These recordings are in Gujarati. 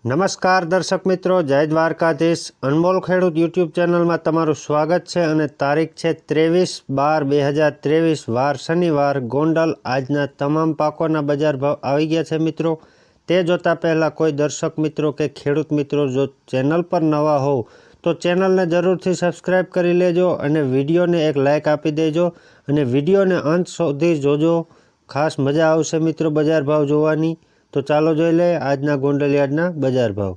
નમસ્કાર દર્શક મિત્રો, જય દ્વારકાધીશ। અનમોલ ખેડૂત યુટ્યુબ ચેનલમાં તમારું સ્વાગત છે અને તારીખ છે 23/12/2023 વાર શનિવાર। ગોંડલ આજના તમામ પાકોના બજાર ભાવ આવી ગયા છે મિત્રો। તે જોતાં પહેલાં કોઈ દર્શક મિત્રો કે ખેડૂત મિત્રો જો ચેનલ પર નવા હોવ તો ચેનલને જરૂરથી સબસ્ક્રાઈબ કરી લેજો અને વિડીયોને એક લાઇક આપી દેજો અને વિડીયોને અંત સુધી જોજો। ખાસ મજા આવશે મિત્રો બજાર ભાવ જોવાની। તો ચાલો જોઈ લે આજના ગોંડલ યાર્ડના બજાર ભાવ।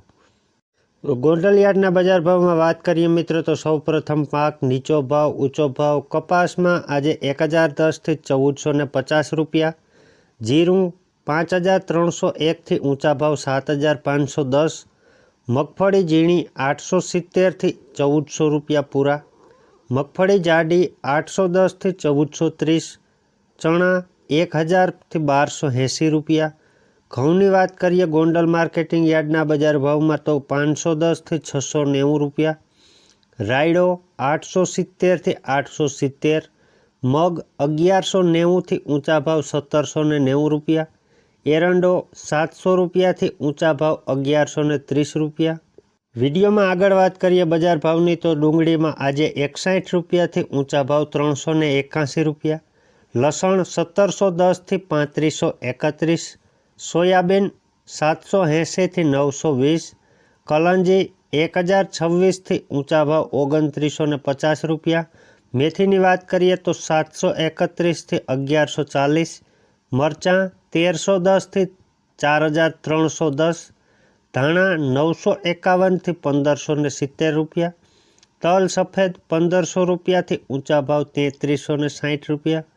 ગોંડલ યાર્ડના બજાર ભાવમાં વાત કરીએ મિત્રો તો સૌપ્રથમ પાક નીચો ભાવ ઊંચો ભાવ। કપાસમાં આજે 1010 થી 1450 રૂપિયા, જીરું 5301 થી ઊંચા ભાવ 7510, મગફળી ઝીણી 870 થી 1400 રૂપિયા પૂરા, મગફળી જાડી 810 થી 1430, ચણા 1000 થી 1280 રૂપિયા। ઘઉંની વાત કરીએ ગોંડલ માર્કેટિંગ યાર્ડના બજાર ભાવમાં તો 510 થી 690 રૂપિયા, રાયડો 870 થી 870, મગ 1190 થી ઊંચા ભાવ 1790 રૂપિયા, એરંડો 700 રૂપિયાથી ઊંચા ભાવ 1130 રૂપિયા। વિડીયોમાં આગળ વાત કરીએ બજાર ભાવની તો ડુંગળીમાં આજે 61 રૂપિયાથી ઊંચા ભાવ 381 રૂપિયા, લસણ 1710 થી 3531, સોયાબીન 780 થી 920, કલંજી 1026 થી ઊંચા ભાવ 2950 રૂપિયા। મેથીની વાત કરીએ તો 731 થી 1140, મરચાં 1310 થી 4310, ધાણા 951 થી 1570 રૂપિયા, તલ સફેદ 1500 રૂપિયાથી ઊંચા ભાવ 3360 રૂપિયા,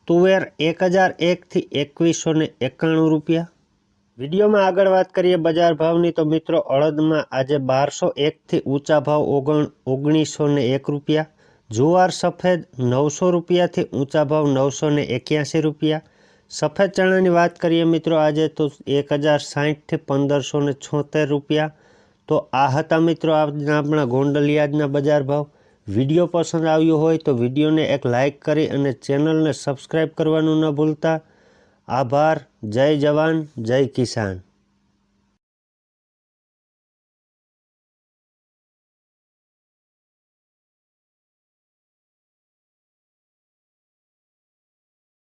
તુવેર 1001 થી 2191 રૂપિયા। વિડીયોમાં આગળ વાત કરીએ બજાર ભાવની તો મિત્રો અડદમાં આજે 1201 થી ઊંચા ભાવ 1901 રૂપિયા, જુવાર સફેદ 900 રૂપિયાથી ઊંચા ભાવ 981 રૂપિયા। સફેદ ચણાની વાત કરીએ મિત્રો આજે તો 1060 થી 1576 રૂપિયા। તો આ હતા મિત્રો આજના આપણા ગોંડલ યાર્ડના બજાર ભાવ। વિડીયો પસંદ આવ્યો હોય તો વિડીયોને એક લાઇક કરી અને ચેનલને સબસ્ક્રાઈબ કરવાનું ન ભૂલતા। આભાર। જય જવાન જય કિસાન।